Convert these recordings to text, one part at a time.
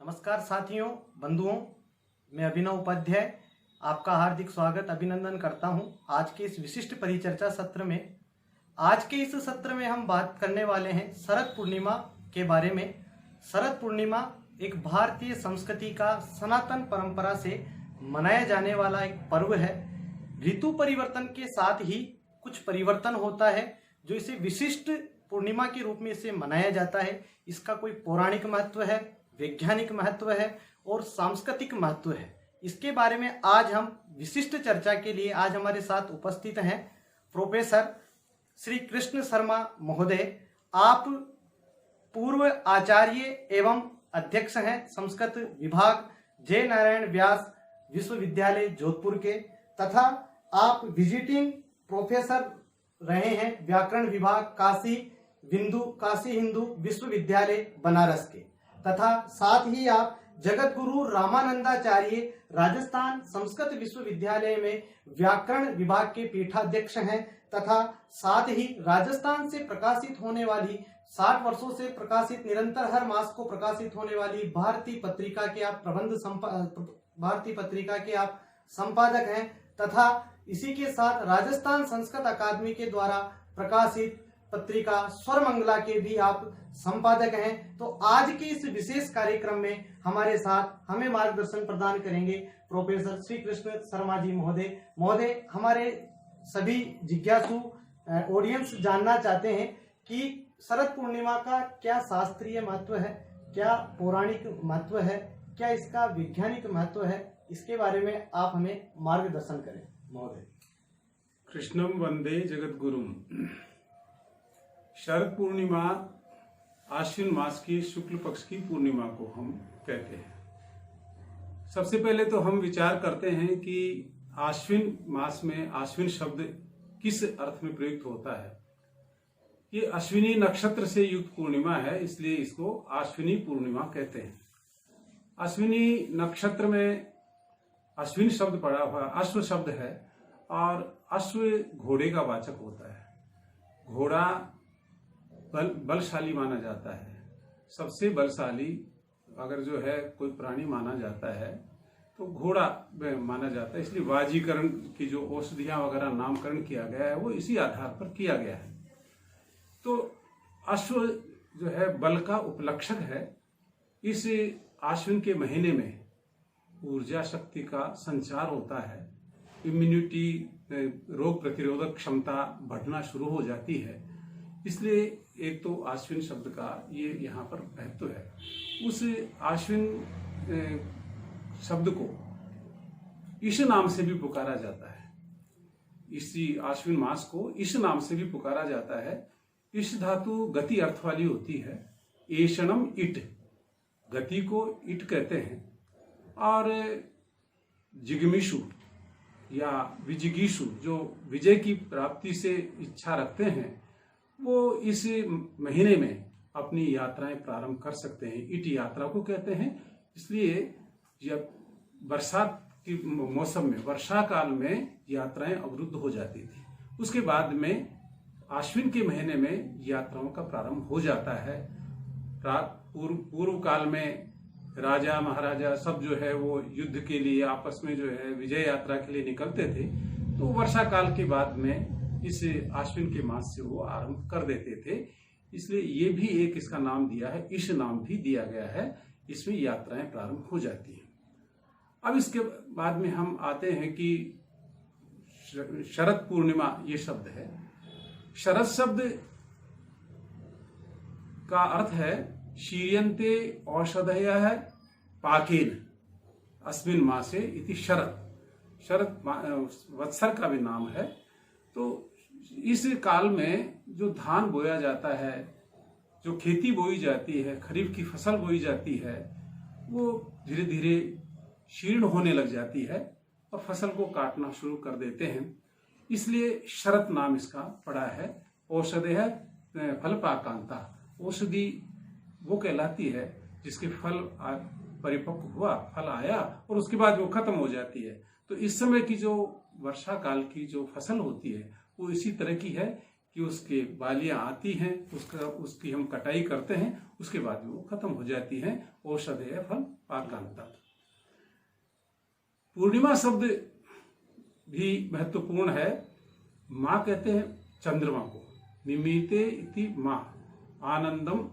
नमस्कार साथियों, बंधुओं, मैं अभिनव उपाध्याय आपका हार्दिक स्वागत अभिनंदन करता हूं। आज के इस विशिष्ट परिचर्चा सत्र में हम बात करने वाले हैं शरद पूर्णिमा के बारे में। शरद पूर्णिमा एक भारतीय संस्कृति का सनातन परंपरा से मनाया जाने वाला एक पर्व है। ऋतु परिवर्तन के साथ ही कुछ परिवर्तन होता है जो इसे विशिष्ट पूर्णिमा के रूप में इसे मनाया जाता है। इसका कोई पौराणिक महत्व है, वैज्ञानिक महत्व है और सांस्कृतिक महत्व है। इसके बारे में आज हम विशिष्ट चर्चा के लिए आज हमारे साथ उपस्थित हैं प्रोफेसर श्री कृष्ण शर्मा महोदय। आप पूर्व आचार्य एवं अध्यक्ष हैं संस्कृत विभाग जय नारायण व्यास विश्वविद्यालय जोधपुर के, तथा आप विजिटिंग प्रोफेसर रहे हैं व्याकरण विभाग काशी हिंदू विश्वविद्यालय बनारस के, तथा साथ ही आप जगत गुरु रामानंदाचार्य राजस्थान संस्कृत विश्वविद्यालय में व्याकरण विभाग के पीठाध्यक्ष हैं, तथा साथ ही राजस्थान से प्रकाशित होने वाली 60 वर्षों से प्रकाशित निरंतर हर मास को प्रकाशित होने वाली भारतीय पत्रिका के आप संपादक हैं, तथा इसी के साथ राजस्थान संस्कृत अकादमी के द्वारा प्रकाशित पत्रिका स्वर मंगला के भी आप संपादक हैं। तो आज के इस विशेष कार्यक्रम में हमारे साथ हमें मार्गदर्शन प्रदान करेंगे प्रोफेसर श्री कृष्ण शर्मा जी महोदय। हमारे सभी जिज्ञासु ऑडियंस जानना चाहते हैं कि शरद पूर्णिमा का क्या शास्त्रीय महत्व है, क्या पौराणिक महत्व है, क्या इसका वैज्ञानिक महत्व है। इसके बारे में आप हमें मार्गदर्शन करें महोदय। कृष्णम वंदे जगत गुरुम। शरद पूर्णिमा आश्विन मास की शुक्ल पक्ष की पूर्णिमा को हम कहते हैं। सबसे पहले तो हम विचार करते हैं कि आश्विन मास में आश्विन शब्द किस अर्थ में प्रयुक्त होता है। ये अश्विनी नक्षत्र से युक्त पूर्णिमा है, इसलिए इसको आश्विनी पूर्णिमा कहते हैं। अश्विनी नक्षत्र में अश्विन शब्द पड़ा हुआ अश्व शब्द है और अश्व घोड़े का वाचक होता है। घोड़ा बलशाली माना जाता है। सबसे बलशाली अगर जो है कोई प्राणी माना जाता है तो घोड़ा माना जाता है, इसलिए वाजीकरण की जो औषधियां वगैरह नामकरण किया गया है वो इसी आधार पर किया गया है। तो अश्व जो है बल का उपलक्षक है। इस आश्विन के महीने में ऊर्जा शक्ति का संचार होता है, इम्यूनिटी रोग प्रतिरोधक क्षमता बढ़ना शुरू हो जाती है। इसलिए एक तो आश्विन शब्द का ये यहाँ पर महत्व है। उस आश्विन शब्द को ईश नाम से भी पुकारा जाता है। इसी आश्विन मास को ईश नाम से भी पुकारा जाता है। ईश धातु गति अर्थ वाली होती है। एषणम इट, गति को इट कहते हैं। और जिगमिषु या विजिगीषु जो विजय की प्राप्ति से इच्छा रखते हैं वो इस महीने में अपनी यात्राएं प्रारंभ कर सकते हैं। इट यात्रा को कहते हैं। इसलिए जब बरसात के मौसम में वर्षा काल में यात्राएं अवरुद्ध हो जाती थी, उसके बाद में आश्विन के महीने में यात्राओं का प्रारंभ हो जाता है। पूर्व काल में राजा महाराजा सब जो है वो युद्ध के लिए आपस में जो है विजय यात्रा के लिए निकलते थे, तो वर्षा काल के बाद में इस आश्विन के मास से वो आरंभ कर देते थे। इसलिए ये भी एक इसका नाम दिया है, ईश नाम भी दिया गया है। इसमें यात्राएं प्रारंभ हो जाती हैं। अब इसके बाद में हम आते हैं कि शरद पूर्णिमा ये शब्द है। शरद शब्द का अर्थ है शीर्यन्ते औषधयः पाकेन अस्मिन् मासे इति शरद। शरद वत्सर का भी नाम है। तो इस काल में जो धान बोया जाता है, जो खेती बोई जाती है, खरीफ की फसल बोई जाती है, वो धीरे धीरे शीर्ण होने लग जाती है और फसल को काटना शुरू कर देते हैं। इसलिए शरद नाम इसका पड़ा है। औषधयः फलपाकांता, औषधि वो कहलाती है जिसके फल परिपक्व हुआ, फल आया और उसके बाद वो खत्म हो जाती है। तो इस समय की जो वर्षा काल की जो फसल होती है वो इसी तरह की है कि उसके बालियां आती हैं, उसकी हम कटाई करते हैं, उसके बाद वो खत्म हो जाती हैं। औषधेय फल पाकांता। पूर्णिमा शब्द भी महत्वपूर्ण है। माँ कहते हैं चंद्रमा को, निमिते इति माँ, आनंदम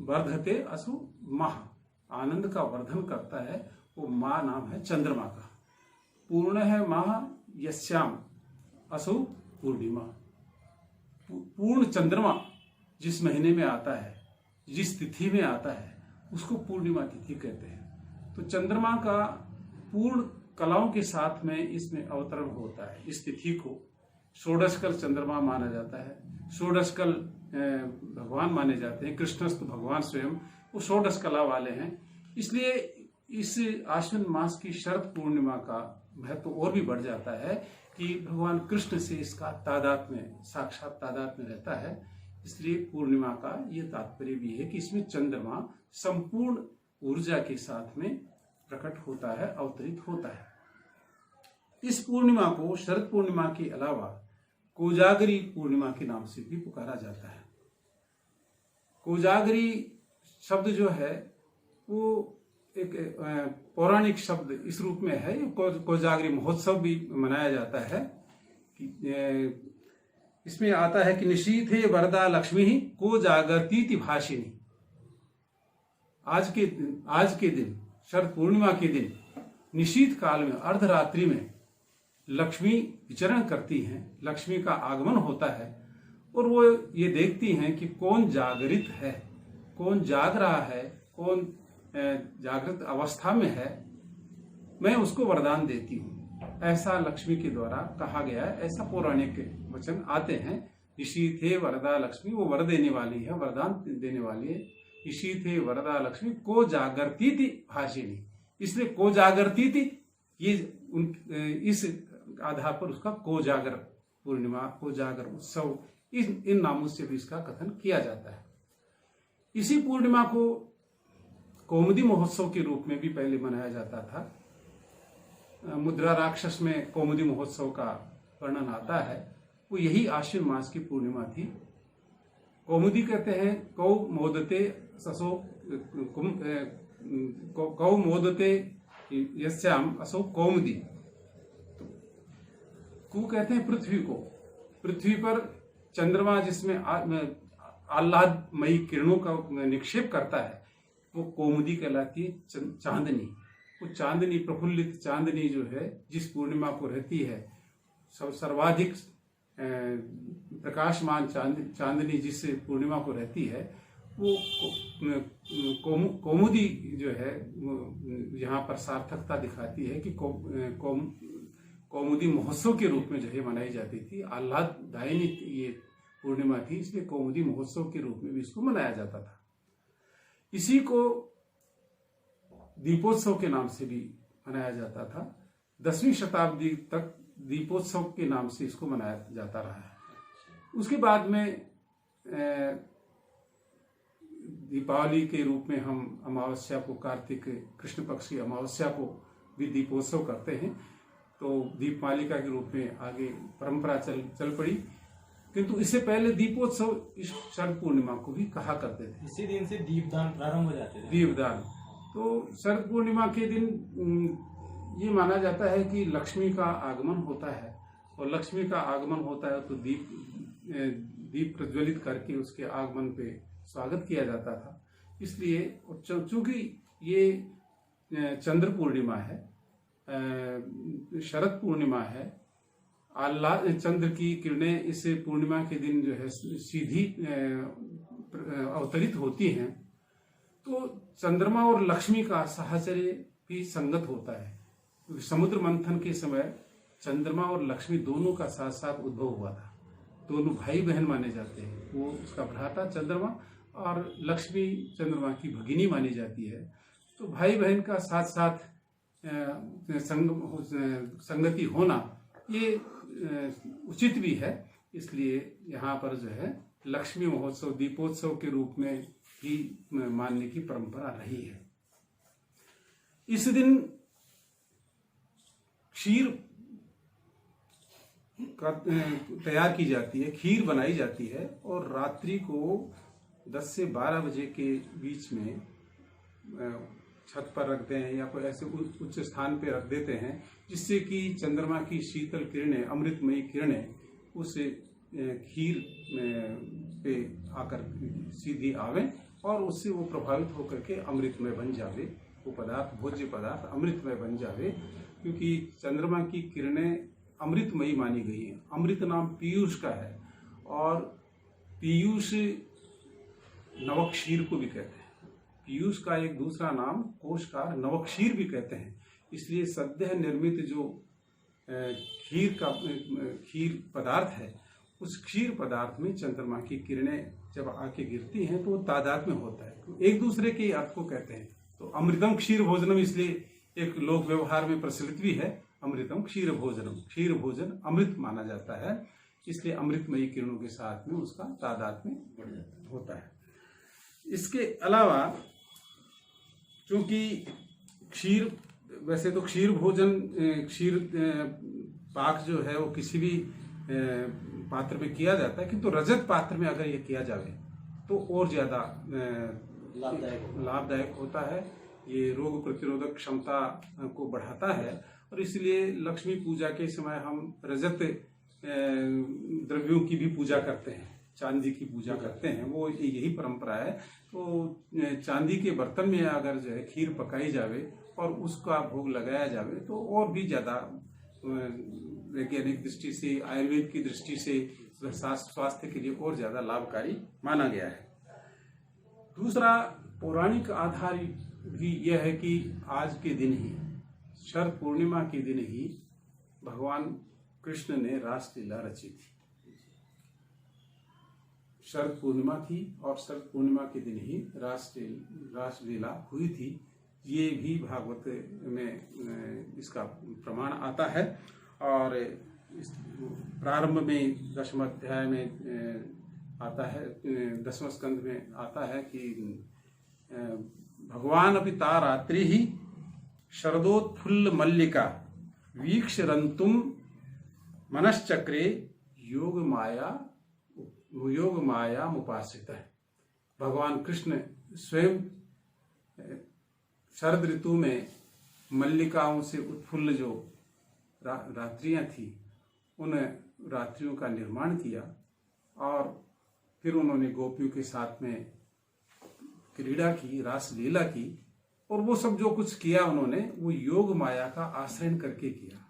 वर्धते असु माह, आनंद का वर्धन करता है वो माँ नाम है चंद्रमा का। पूर्ण है माह यस्याम असु पूर्णिमा। पूर्ण चंद्रमा जिस महीने में आता है, जिस तिथि में आता है, उसको पूर्णिमा तिथि कहते हैं। तो चंद्रमा का पूर्ण कलाओं के साथ में इसमें अवतरण होता है। इस तिथि को षोडशकल चंद्रमा माना जाता है, षोडशकल भगवान माने जाते हैं। कृष्णस्त भगवान स्वयं वो षोडश कला वाले हैं। इसलिए इस आश्विन मास की शरद पूर्णिमा का महत्व और भी बढ़ जाता है कि भगवान कृष्ण से इसका तादात्म्य, साक्षात तादात्म्य रहता है। इसलिए पूर्णिमा का ये तात्पर्य भी है कि इसमें चंद्रमा संपूर्ण ऊर्जा के साथ में प्रकट होता है, अवतरित होता है। इस पूर्णिमा को शरद पूर्णिमा के अलावा कोजागरी पूर्णिमा के नाम से भी पुकारा जाता है। कोजागरी शब्द जो है वो एक पौराणिक शब्द इस रूप में है। कोजागरी महोत्सव भी मनाया जाता है कि इसमें आता है कि निशीथे वरदा लक्ष्मी ही को जागरती भाषिनी। आज के दिन शरद पूर्णिमा के दिन निशीथ काल में अर्धरात्रि में लक्ष्मी विचरण करती हैं, लक्ष्मी का आगमन होता है और वो ये देखती हैं कि कौन जागृत है, कौन जाग रहा है, कौन जागृत अवस्था में है, मैं उसको वरदान देती हूँ। ऐसा लक्ष्मी के द्वारा कहा गया है, ऐसा पौराणिक वचन आते हैं। ऋषि थे वरदा लक्ष्मी, वो वर देने वाली है, वरदान देने वाली है। ऋषि थे वरदा लक्ष्मी को जागरती थी भाषिनी, इसलिए को जागरती थी, ये इस आधार पर उसका कोजागर पूर्णिमा, कोजागर उत्सव, इन नामों से भी इसका कथन किया जाता है। इसी पूर्णिमा को कौमुदी महोत्सव के रूप में भी पहले मनाया जाता था। मुद्रा राक्षस में कौमुदी महोत्सव का वर्णन आता है। वो यही आश्विन मास की पूर्णिमा थी। कौमुदी कहते हैं कौ मोदते ससो कौ मोदते यस्याम असो कौमुदी। कु कहते हैं पृथ्वी को, पृथ्वी पर चंद्रमा जिसमें आह्लादमयी किरणों का निक्षेप करता है वो कौमुदी कहलाती है। चांदनी, वो चांदनी, प्रफुल्लित चांदनी जो है जिस पूर्णिमा को रहती है, सर्वाधिक प्रकाशमान चांदनी जिस पूर्णिमा को रहती है, वो कौमुदी जो है यहाँ पर सार्थकता दिखाती है कि कौमुदी महोत्सव के रूप में जो है मनाई जाती थी। आह्लाददायिनी ये पूर्णिमा थी, इसलिए कौमुदी महोत्सव के रूप में भी इसको मनाया जाता था। इसी को दीपोत्सव के नाम से भी मनाया जाता था। 10वीं शताब्दी तक दीपोत्सव के नाम से इसको मनाया जाता रहा है। उसके बाद में दीपावली के रूप में हम अमावस्या को, कार्तिक कृष्ण पक्ष की अमावस्या को भी दीपोत्सव करते हैं। तो दीपमालिका के रूप में आगे परंपरा चल पड़ी, किंतु इससे पहले दीपोत्सव इस शरद पूर्णिमा को भी कहा करते थे। इसी दिन से दीपदान प्रारंभ हो जाते थे। दीपदान, तो शरद पूर्णिमा के दिन ये माना जाता है कि लक्ष्मी का आगमन होता है, और लक्ष्मी का आगमन होता है तो दीप प्रज्वलित करके उसके आगमन पे स्वागत किया जाता था। इसलिए चूंकि ये चंद्र पूर्णिमा है, शरद पूर्णिमा है, चंद्र की किरणें इस पूर्णिमा के दिन जो है सीधी अवतरित होती हैं, तो चंद्रमा और लक्ष्मी का साहचर्य भी संगत होता है। क्योंकि समुद्र मंथन के समय चंद्रमा और लक्ष्मी दोनों का साथ साथ उद्भव हुआ था। दोनों भाई बहन माने जाते हैं। वो उसका भ्राता चंद्रमा और लक्ष्मी चंद्रमा की भगिनी मानी जाती है। तो भाई बहन का साथ साथ संगति होना ये उचित भी है। इसलिए यहाँ पर जो है लक्ष्मी महोत्सव दीपोत्सव के रूप में ही मानने की परंपरा रही है। इस दिन क्षीर तैयार की जाती है, खीर बनाई जाती है और रात्रि को 10 से 12 बजे के बीच में छत पर रख दें या कोई ऐसे उच्च स्थान पे रख देते हैं, जिससे कि चंद्रमा की शीतल किरणें, अमृतमयी किरणें उस खीर पे आकर सीधी आवे और उससे वो प्रभावित होकर के अमृतमय बन जावे, वो पदार्थ, भोज्य पदार्थ अमृतमय बन जावे। क्योंकि चंद्रमा की किरणें अमृतमयी मानी गई हैं। अमृत नाम पीयूष का है और पीयूष नवक्षीर को भी कहते हैं। पीयूष का एक दूसरा नाम कोशकार नवक्षीर भी कहते हैं। इसलिए सद्य निर्मित जो खीर पदार्थ है, उस क्षीर पदार्थ में चंद्रमा की किरणें जब आके गिरती हैं तो वो तादाद में होता है, तो एक दूसरे के अर्थ को कहते हैं। तो अमृतम क्षीर भोजनम इसलिए एक लोक व्यवहार में प्रचलित भी है, अमृतम क्षीर भोजनम, क्षीर भोजन अमृत माना जाता है, इसलिए अमृतमयी किरणों के साथ में उसका तादाद में बढ़ जाता होता है। इसके अलावा चूंकि क्षीर, वैसे तो क्षीर भोजन, क्षीर पाक जो है वो किसी भी पात्र में किया जाता है, किंतु रजत पात्र में अगर ये किया जाए तो और ज्यादा लाभदायक होता है। ये रोग प्रतिरोधक क्षमता को बढ़ाता है और इसलिए लक्ष्मी पूजा के समय हम रजत द्रव्यों की भी पूजा करते हैं, चांदी की पूजा करते हैं, वो यही परंपरा है। तो चांदी के बर्तन में अगर जो है खीर पकाई जावे और उसका भोग लगाया जावे तो और भी ज्यादा वैज्ञानिक दृष्टि से, आयुर्वेद की दृष्टि से स्वास्थ्य के लिए और ज्यादा लाभकारी माना गया है। दूसरा पौराणिक आधार भी यह है कि आज के दिन ही, शरद पूर्णिमा के दिन ही भगवान कृष्ण ने रासलीला रची थी। शरद पूर्णिमा थी और शरद पूर्णिमा के दिन ही रासलीला हुई थी। ये भी भागवत में इसका प्रमाण आता है और प्रारंभ में 10वें अध्याय में आता है, 10वें स्कंध में आता है कि भगवान अपि ता रात्रि ही शरदोत्फुल्ल मल्लिका वीक्ष रंतुम मनश्चक्रे योग माया मुपासित है। भगवान कृष्ण स्वयं शरद ऋतु में मल्लिकाओं से उत्फुल्ल जो रात्रियां थी, उन रात्रियों का निर्माण किया और फिर उन्होंने गोपियों के साथ में क्रीड़ा की, रासलीला की और वो सब जो कुछ किया उन्होंने वो योग माया का आश्रय करके किया।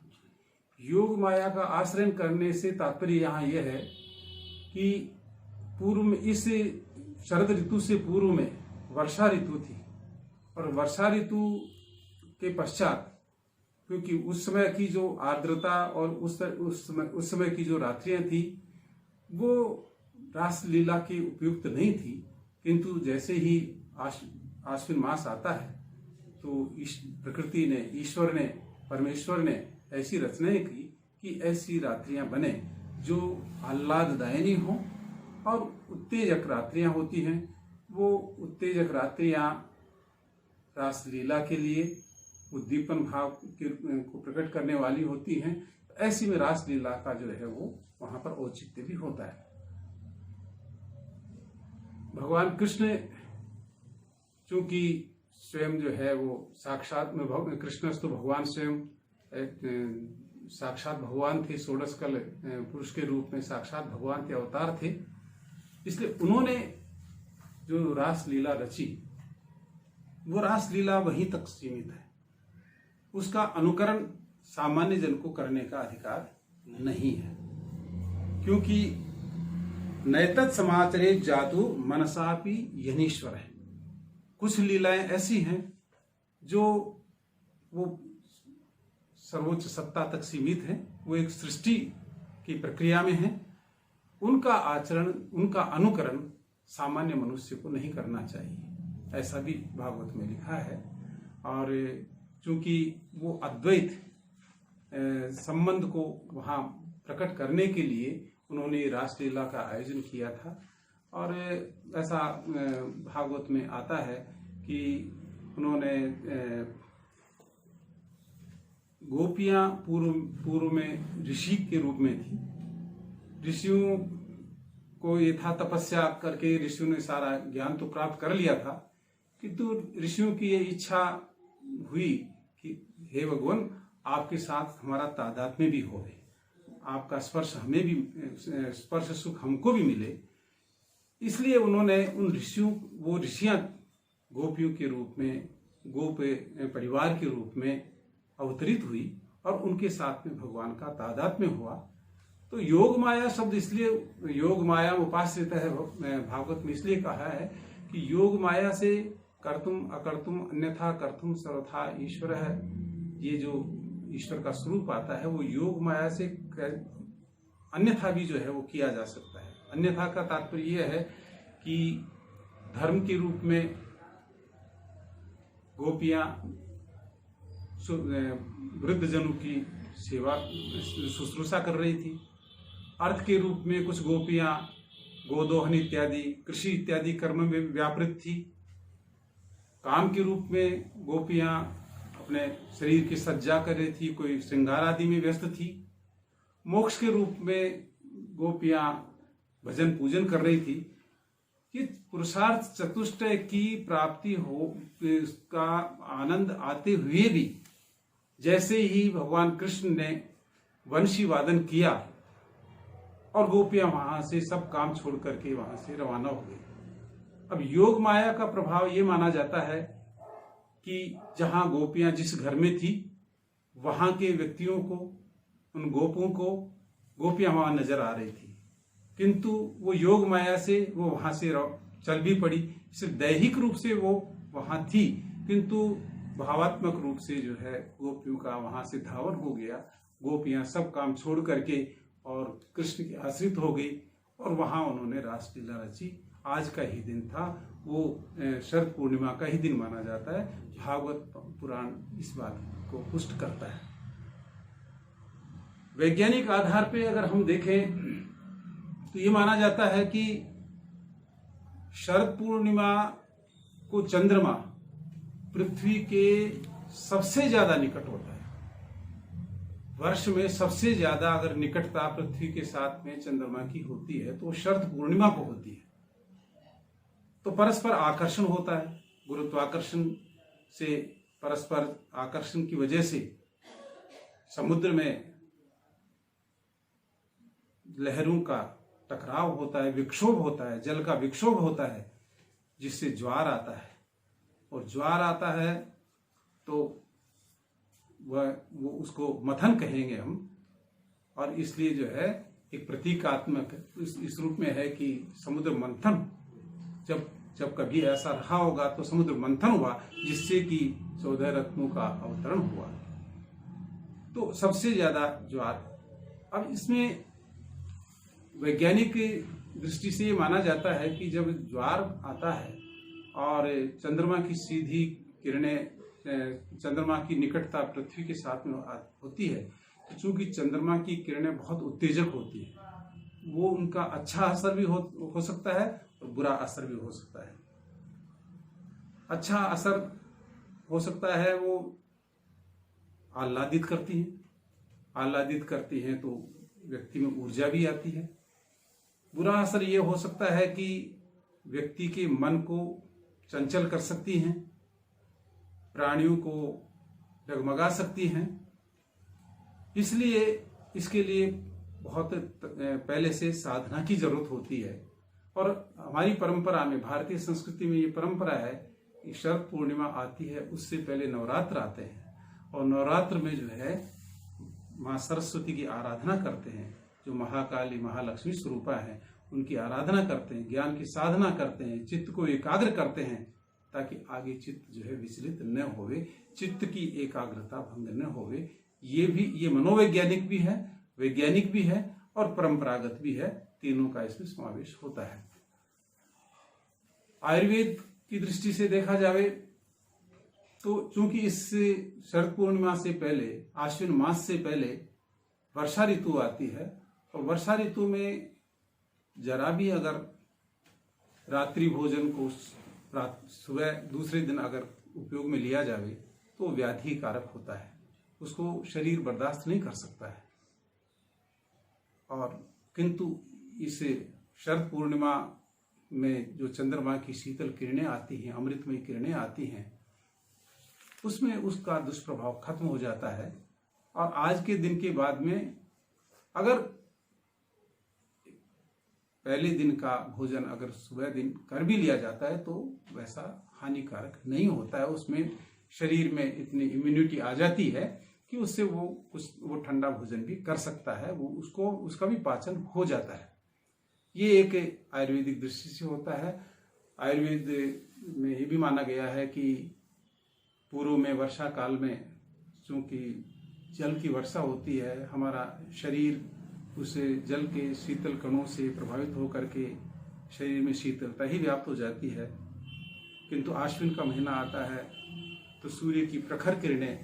योग माया का आश्रय करने से तात्पर्य यहाँ यह है कि पूर्व में, इस शरद ऋतु से पूर्व में वर्षा ऋतु थी और वर्षा ऋतु के पश्चात, क्योंकि उस समय की जो आर्द्रता और उस समय की जो रात्रियां थी वो रासलीला की उपयुक्त नहीं थी, किंतु जैसे ही आश्विन मास आता है तो प्रकृति ने, ईश्वर ने, परमेश्वर ने ऐसी रचनाएं की कि ऐसी रात्रियां बने जो आह्लाददायिनी हो और उत्तेजक रात्रियां होती हैं। वो उत्तेजक रात्रियां रासलीला के लिए उद्दीपन भाव को प्रकट करने वाली होती हैं। ऐसी में रासलीला का जो है वो वहां पर औचित्य भी होता है। भगवान कृष्ण चूंकि स्वयं जो है वो साक्षात में, कृष्ण तो भगवान स्वयं साक्षात भगवान थे, षोडशकल पुरुष के रूप में साक्षात भगवान के अवतार थे, इसलिए उन्होंने जो रासलीला रची वो रासलीला वहीं तक सीमित है। उसका अनुकरण सामान्य जन को करने का अधिकार नहीं है, क्योंकि नैतत् समाचरे जातु मनसापि यनीश्वर है। कुछ लीलाएं ऐसी हैं जो वो सर्वोच्च सत्ता तक सीमित हैं, वो एक सृष्टि की प्रक्रिया में है। उनका आचरण, उनका अनुकरण सामान्य मनुष्य को नहीं करना चाहिए, ऐसा भी भागवत में लिखा है। और चूंकि वो अद्वैत संबंध को वहां प्रकट करने के लिए उन्होंने रासलीला का आयोजन किया था। और ऐसा भागवत में आता है कि उन्होंने गोपियां पूर्व में ऋषि के रूप में थी। ऋषियों को ये था, तपस्या करके ऋषियों ने सारा ज्ञान तो प्राप्त कर लिया था, किंतु ऋषियों की ये इच्छा हुई कि हे भगवान, आपके साथ हमारा तादात्म्य भी होवे, आपका स्पर्श हमें भी, स्पर्श सुख हमको भी मिले। इसलिए उन्होंने वो ऋषियां गोपियों के रूप में, गोप परिवार के रूप में अवतरित हुई और उनके साथ में भगवान का तादात्म्य हुआ। तो योग माया शब्द इसलिए, योग माया उपास्यत है, भागवत में इसलिए कहा है कि योग माया से कर्तुम अकर्तुम अन्यथा कर्तुम सर्वथा ईश्वर है। ये जो ईश्वर का स्वरूप आता है वो योग माया से अन्यथा भी जो है वो किया जा सकता है। अन्यथा का तात्पर्य यह है कि धर्म के रूप में गोपियां वृद्धजनों की सेवा शुश्रूषा कर रही थी। अर्थ के रूप में कुछ गोपियां गोदोहन इत्यादि, कृषि इत्यादि कर्म में व्यापृत थी। काम के रूप में गोपियां अपने शरीर की सज्जा कर रही थी, कोई श्रृंगार आदि में व्यस्त थी। मोक्ष के रूप में गोपियां भजन पूजन कर रही थी। कि पुरुषार्थ चतुष्टय की प्राप्ति हो, इसका आनंद आते हुए भी जैसे ही भगवान कृष्ण ने वंशी वादन किया और गोपियां वहां से सब काम छोड़ करके वहां से रवाना हो गई। अब योग माया का प्रभाव ये माना जाता है कि जहां गोपियां जिस घर में थी वहां के व्यक्तियों को, उन गोपों को गोपियां वहां नजर आ रही थी, किंतु वो योग माया से वो वहां से चल भी पड़ी। सिर्फ दैहिक रूप से वो वहां थी, किंतु भावात्मक रूप से जो है गोपियों का वहां से धावन हो गया। गोपियां सब काम छोड़ करके और कृष्ण की आश्रित हो गई और वहां उन्होंने रासलीला रची। आज का ही दिन था, वो शरद पूर्णिमा का ही दिन माना जाता है। भागवत पुराण इस बात को पुष्ट करता है। वैज्ञानिक आधार पे अगर हम देखें तो ये माना जाता है कि शरद पूर्णिमा को चंद्रमा पृथ्वी के सबसे ज्यादा निकट होता है। वर्ष में सबसे ज्यादा अगर निकटता पृथ्वी के साथ में चंद्रमा की होती है तो शरद पूर्णिमा को होती है। तो परस्पर आकर्षण होता है। गुरुत्वाकर्षण से, परस्पर आकर्षण की वजह से समुद्र में लहरों का टकराव होता है, विक्षोभ होता है, जल का विक्षोभ होता है, जिससे ज्वार आता है। और ज्वार आता है तो वो उसको मथन कहेंगे हम। और इसलिए जो है एक प्रतीकात्मक इस रूप में है कि समुद्र मंथन, जब कभी ऐसा रहा होगा तो समुद्र मंथन हुआ, जिससे कि 14 रत्नों का अवतरण हुआ। तो सबसे ज्यादा ज्वार। अब इसमें वैज्ञानिक दृष्टि से ये माना जाता है कि जब ज्वार आता है और चंद्रमा की सीधी किरणें, चंद्रमा की निकटता पृथ्वी के साथ में होती है, तो चूंकि चंद्रमा की किरणें बहुत उत्तेजक होती है, वो उनका अच्छा असर भी हो सकता है और बुरा असर भी हो सकता है। अच्छा असर हो सकता है, वो आह्लादित करती हैं तो व्यक्ति में ऊर्जा भी आती है। बुरा असर ये हो सकता है कि व्यक्ति के मन को चंचल कर सकती हैं, प्राणियों को डगमगा सकती हैं। इसलिए इसके लिए बहुत पहले से साधना की जरूरत होती है। और हमारी परंपरा में, भारतीय संस्कृति में ये परंपरा है कि शरद पूर्णिमा आती है उससे पहले नवरात्र आते हैं और नवरात्र में जो है माँ सरस्वती की आराधना करते हैं, जो महाकाली महालक्ष्मी स्वरूपा है, उनकी आराधना करते हैं, ज्ञान की साधना करते हैं, चित्त को एकाग्र करते हैं, ताकि आगे चित्त जो है विचलित न होवे, चित्त की एकाग्रता भंग न होवे। ये मनोवैज्ञानिक भी है, वैज्ञानिक भी है और परंपरागत भी है, तीनों का इसमें समावेश होता है। आयुर्वेद की दृष्टि से देखा जाए तो चूंकि इस शरद पूर्णिमा से पहले, आश्विन मास से पहले वर्षा ऋतु आती है और वर्षा ऋतु में जरा भी अगर रात्रि भोजन को सुबह दूसरे दिन अगर उपयोग में लिया जाए तो व्याधि कारक होता है। उसको शरीर बर्दाश्त नहीं कर सकता है। और किंतु इस शरद पूर्णिमा में जो चंद्रमा की शीतल किरणें आती हैं, अमृतमय किरणें आती हैं, उसमें उसका दुष्प्रभाव खत्म हो जाता है। और आज के दिन के बाद में अगर पहले दिन का भोजन अगर सुबह दिन कर भी लिया जाता है तो वैसा हानिकारक नहीं होता है। उसमें शरीर में इतनी इम्यूनिटी आ जाती है कि उससे वो ठंडा भोजन भी कर सकता है, वो उसका भी पाचन हो जाता है। ये एक आयुर्वेदिक दृष्टि से होता है। आयुर्वेद में ये भी माना गया है कि पूर्व में वर्षा काल में चूंकि जल की वर्षा होती है, हमारा शरीर उस जल के शीतल कणों से प्रभावित होकर के शरीर में शीतलता ही व्याप्त हो जाती है। किंतु आश्विन का महीना आता है तो सूर्य की प्रखर किरणें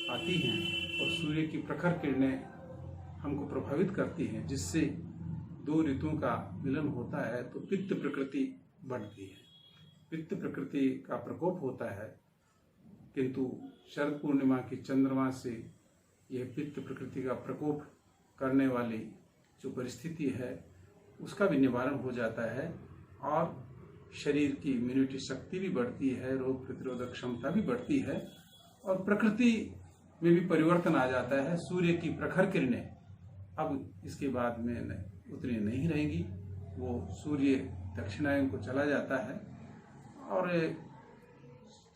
आती हैं और सूर्य की प्रखर किरणें हमको प्रभावित करती हैं, जिससे दो ऋतुओं का मिलन होता है तो पित्त प्रकृति बढ़ती है, पित्त प्रकृति का प्रकोप होता है। किंतु शरद पूर्णिमा की चंद्रमा से यह पित्त प्रकृति का प्रकोप करने वाली जो परिस्थिति है उसका भी निवारण हो जाता है और शरीर की इम्यूनिटी शक्ति भी बढ़ती है, रोग प्रतिरोधक क्षमता भी बढ़ती है और प्रकृति में भी परिवर्तन आ जाता है। सूर्य की प्रखर किरणें अब इसके बाद में उतनी नहीं रहेंगी, वो सूर्य दक्षिणायन को चला जाता है और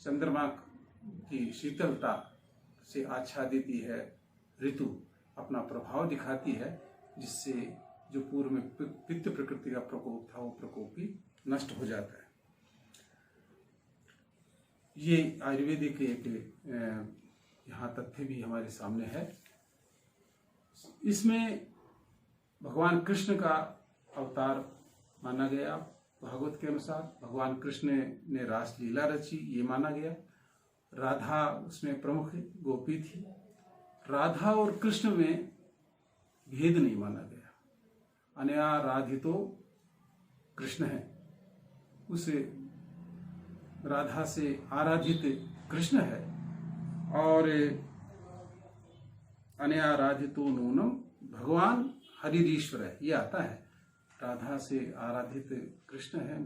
चंद्रमा की शीतलता से आच्छादित है ऋतु अपना प्रभाव दिखाती है, जिससे जो पूर्व में पित्त प्रकृति का प्रकोप था वो प्रकोप भी नष्ट हो जाता है। ये आयुर्वेदिक एक यहाँ तथ्य भी हमारे सामने है। इसमें भगवान कृष्ण का अवतार माना गया। भागवत के अनुसार भगवान कृष्ण ने रास लीला रची, ये माना गया। राधा उसमें प्रमुख गोपी थी। राधा और कृष्ण में भेद नहीं माना गया। अनया राधितो कृष्ण है, उस राधा से आराधित कृष्ण है और अनया राधितो नूनम भगवान हरिरीश्वर है, ये आता है। राधा से आराधित कृष्ण है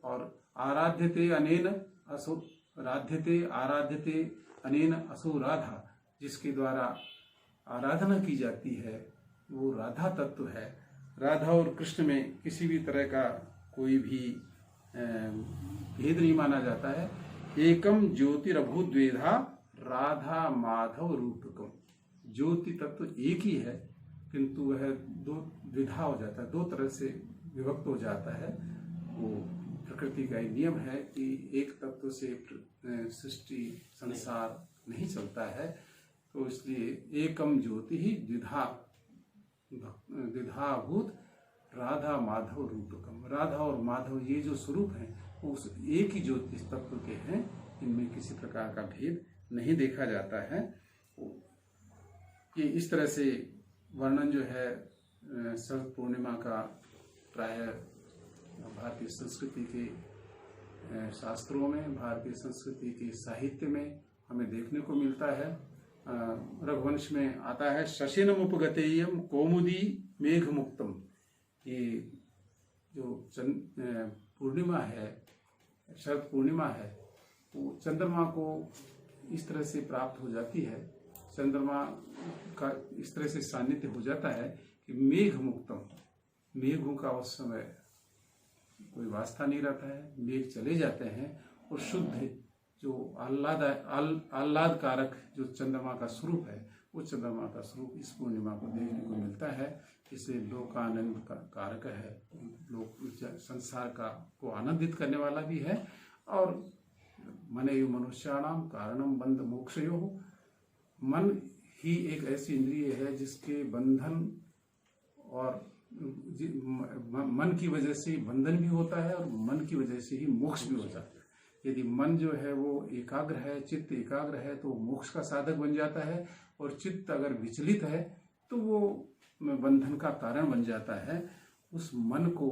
और आराध्यते अनेन असो राध्यते आराध्यते अनेन असो राधा, जिसके द्वारा आराधना की जाती है वो राधा तत्व है। राधा और कृष्ण में किसी भी तरह का कोई भी भेद नहीं माना जाता है। एकम ज्योतिरभूद्वेधा राधा माधव रूपकम, ज्योति तत्व एक ही है किंतु वह दो द्विधा हो जाता है, दो तरह से विभक्त हो जाता है। वो प्रकृति का एक नियम है कि एक तत्व से सृष्टि संसार नहीं चलता है, तो इसलिए एकम ज्योति ही द्विधाभूत राधा माधव रूपकम। राधा और माधव ये जो स्वरूप हैं वो उस एक ही ज्योति तत्व के हैं, इनमें किसी प्रकार का भेद नहीं देखा जाता है। ये इस तरह से वर्णन जो है शरद पूर्णिमा का प्राय भारतीय संस्कृति के शास्त्रों में, भारतीय संस्कृति के साहित्य में हमें देखने को मिलता है। रघुवंश में आता है शशिनम उपगतेयम कौमुदी मेघ मुक्तम। ये जो पूर्णिमा है, शरद पूर्णिमा है, वो चंद्रमा को इस तरह से प्राप्त हो जाती है, चंद्रमा का इस तरह से सान्निध्य हो जाता है कि मेघ मुक्तम, मेघों का उस समय कोई वास्ता नहीं रहता है, मेघ चले जाते हैं और शुद्ध जो आह्लाद कारक जो चंद्रमा का स्वरूप है, वो चंद्रमा का स्वरूप इस पूर्णिमा को देखने को मिलता है। इसे लोकानंद का कारक है, लोक संसार का को आनंदित करने वाला भी है। और मनेयु मनुष्याणाम कारणम बंध मोक्षयो, मन ही एक ऐसी इंद्रिय है जिसके बंधन और मन की वजह से बंधन भी होता है और मन की वजह से ही मोक्ष भी हो जाता है। यदि मन जो है वो एकाग्र है, चित्त एकाग्र है, तो मोक्ष का साधक बन जाता है, और चित्त अगर विचलित है तो वो बंधन का कारण बन जाता है। उस मन को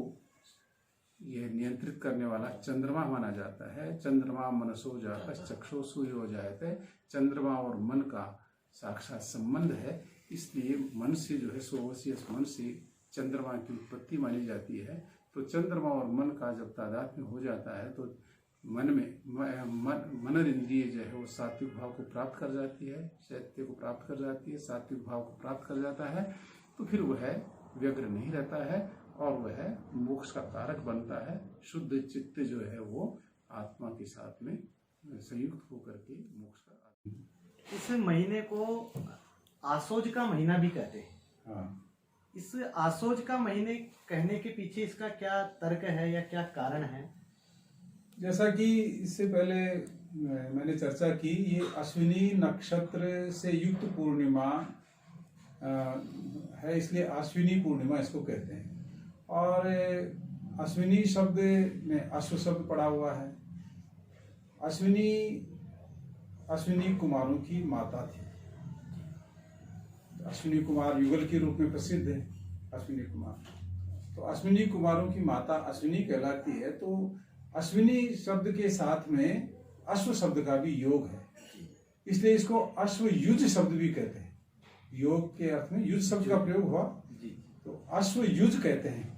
ये नियंत्रित करने वाला चंद्रमा माना जाता है। चंद्रमा मनसो जाता चक्षु सूर्य हो जाता है। चंद्रमा और मन का साक्षात संबंध है, इसलिए मन से जो है सोवसीय मन से चंद्रमा की उत्पत्ति मानी जाती है। तो चंद्रमा और मन का जब तादात्म्य हो जाता है तो मन में मन इंद्रिय जो है वो सात्विक भाव को प्राप्त कर जाती है, चैत्य को प्राप्त कर जाती है, सात्विक भाव को प्राप्त कर जाता है। तो फिर वह व्यग्र नहीं रहता है और वह मोक्ष का कारक बनता है। शुद्ध चित्त जो है वो आत्मा के साथ में संयुक्त होकर के मोक्ष का। इस महीने को आसोज का महीना भी कहते हैं। हाँ, इस आसोज का महीने कहने के पीछे इसका क्या तर्क है या क्या कारण है? जैसा कि इससे पहले मैंने चर्चा की, ये अश्विनी नक्षत्र से युक्त पूर्णिमा है, इसलिए अश्विनी पूर्णिमा इसको कहते हैं। और अश्विनी शब्द में अश्व शब्द पड़ा हुआ है। अश्विनी कुमारों की माता थी। अश्विनी कुमार युगल के रूप में प्रसिद्ध है अश्विनी कुमार। तो अश्विनी कुमारों की माता अश्विनी कहलाती है। तो अश्विनी शब्द के साथ में अश्व शब्द का भी योग है, इसलिए इसको अश्वयुज शब्द भी कहते हैं। योग के अर्थ में युज शब्द का प्रयोग हुआ, तो अश्वयुज कहते हैं।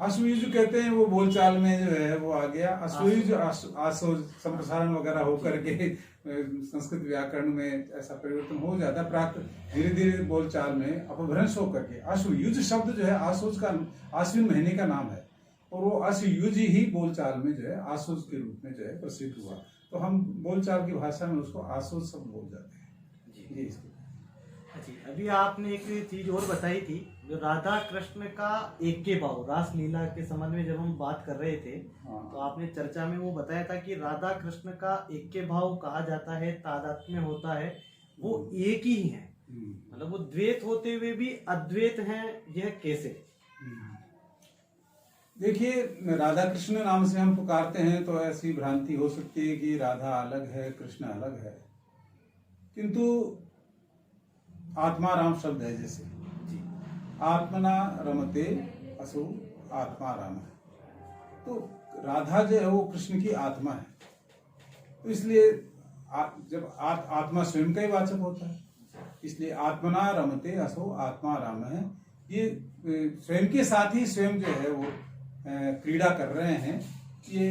अश्वयुज कहते हैं, वो बोलचाल में जो है वो आ गया। अश्वयुज आसोज संप्रसारण वगैरह होकर के संस्कृत व्याकरण में ऐसा परिवर्तन हो जाता है। प्राक धीरे धीरे बोलचाल में अपभ्रंश होकर के अश्वयुज शब्द जो है आसोज का आश्विन महीने का नाम है, और वो अश्वयुज ही बोलचाल में जो है आसोज के रूप में जो है प्रसिद्ध हुआ। तो हम बोलचाल की भाषा में उसको आसोज शब्द बोल जाते हैं जी। इसको जी, अभी आपने एक चीज और बताई थी, जो राधा कृष्ण का ऐक्य भाव रास लीला के संबंध में जब हम बात कर रहे थे, हाँ। तो आपने चर्चा में वो बताया था कि राधा कृष्ण का ऐक्य भाव कहा जाता है, तादात्म्य होता है, वो एक ही है। मतलब वो द्वैत होते हुए भी अद्वैत हैं, यह कैसे? देखिए, राधा कृष्ण नाम से हम पुकारते हैं तो ऐसी भ्रांति हो सकती है कि राधा अलग है, कृष्ण अलग है, किंतु आत्मा राम शब्द है। जैसे आत्मना रमते असो आत्मा राम है, तो राधा जो है वो कृष्ण की आत्मा है। तो इसलिए जब आत्मा स्वयं का ही वाचक होता है, इसलिए आत्मना रमते असो आत्मा राम है। ये स्वयं के साथ ही स्वयं जो है वो क्रीड़ा कर रहे हैं। ये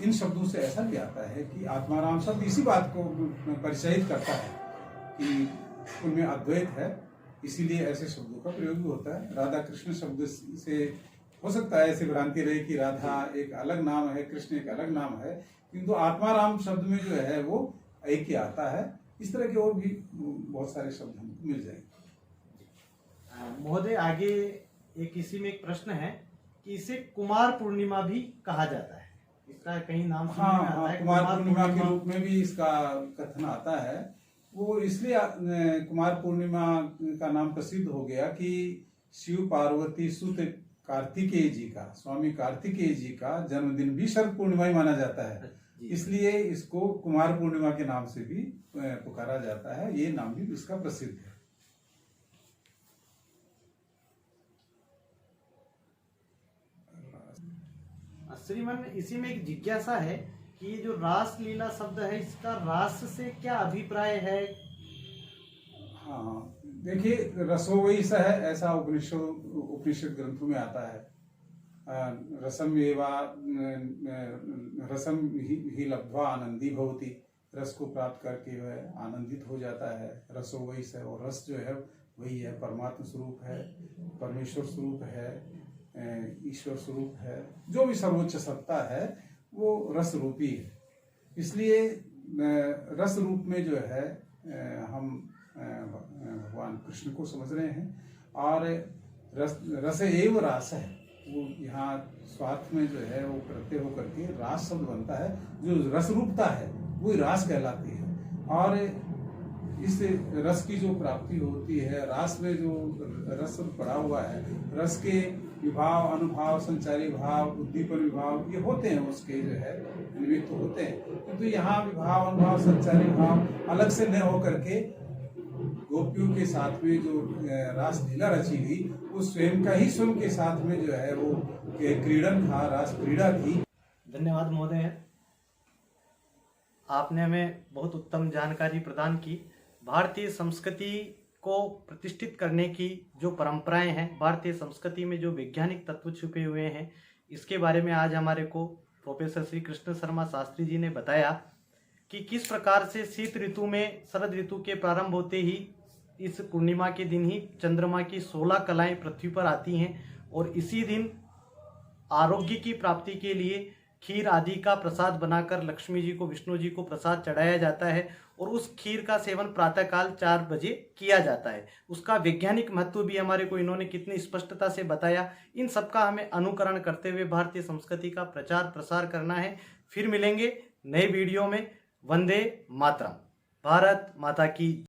इन शब्दों से ऐसा भी आता है कि आत्मा राम शब्द इसी बात को परिचयित करता है कि उनमें अद्वैत है, इसीलिए ऐसे शब्दों का प्रयोग भी होता है। राधा कृष्ण शब्द से हो सकता है ऐसी भ्रांति रहे कि राधा एक अलग नाम है, कृष्ण एक अलग नाम है, किंतु आत्मा राम शब्द में जो है वो ऐक्य आता है। इस तरह के और भी बहुत सारे शब्द हमको मिल जाएंगे। महोदय, आगे एक इसी में एक प्रश्न है कि इसे कुमार पूर्णिमा भी कहा जाता है, इसका कहीं नाम सुनने में आता है? कुमार पूर्णिमा के रूप में भी इसका कथन आता है। वो इसलिए कुमार पूर्णिमा का नाम प्रसिद्ध हो गया कि शिव पार्वती सुत कार्तिकेय जी का, स्वामी कार्तिकेय जी का जन्मदिन भी शरद पूर्णिमा ही माना जाता है, इसलिए इसको कुमार पूर्णिमा के नाम से भी पुकारा जाता है। ये नाम भी इसका प्रसिद्ध है। श्रीमान, इसी में एक जिज्ञासा है कि ये जो रास लीला शब्द है, इसका रास से क्या अभिप्राय है? हाँ, देखिए, रसो वही सा है, ऐसा उपनिषद ग्रंथों में आता है। रसम एवा रसम ही लब्ध्वा आनंदी भवति, रस को प्राप्त करके वह आनंदित हो जाता है। रसो वही सा, और रस जो है वही है, परमात्मा स्वरूप है, परमेश्वर स्वरूप है, ईश्वर स्वरूप है। जो भी सर्वोच्च सत्ता है वो रस रूपी है, इसलिए रस रूप में जो है हम भगवान कृष्ण को समझ रहे हैं। और रस एव रास है, वो यहाँ स्वार्थ में जो है वो प्रत्यय होकर के रास शब्द बनता है। जो रस रूपता है वो रास कहलाती है। और इस रस की जो प्राप्ति होती है, रास में जो रस पड़ा हुआ है, रस के विभाव, अनुभाव, संचारी भाव, उद्दीपन विभाव, ये होते हैं, उसके जो है निमित्त होते हैं, किंतु यहाँ विभाव, अनुभाव, संचारी भाव अलग से न होकर के गोपियों के साथ में जो रास लीला रची गई, उस स्वयं का ही स्वयं के साथ में जो है वो क्रीडन था, रास क्रीड़ा थी। धन्यवाद महोदय, आपने हमें बहुत उत्तम जानकारी प्रदान की। भारतीय संस्कृति को प्रतिष्ठित करने की जो परंपराएं हैं, भारतीय संस्कृति में जो वैज्ञानिक तत्व छुपे हुए हैं, इसके बारे में आज हमारे को प्रोफेसर श्री कृष्ण शर्मा शास्त्री जी ने बताया कि किस प्रकार से शीत ऋतु में, शरद ऋतु के प्रारंभ होते ही इस पूर्णिमा के दिन ही चंद्रमा की 16 कलाएं पृथ्वी पर आती हैं और इसी दिन आरोग्य की प्राप्ति के लिए खीर आदि का प्रसाद बनाकर लक्ष्मी जी को, विष्णु जी को प्रसाद चढ़ाया जाता है और उस खीर का सेवन प्रातःकाल 4 बजे किया जाता है। उसका वैज्ञानिक महत्व भी हमारे को इन्होंने कितनी स्पष्टता से बताया। इन सब का हमें अनुकरण करते हुए भारतीय संस्कृति का प्रचार प्रसार करना है। फिर मिलेंगे नए वीडियो में। वंदे मातरम। भारत माता की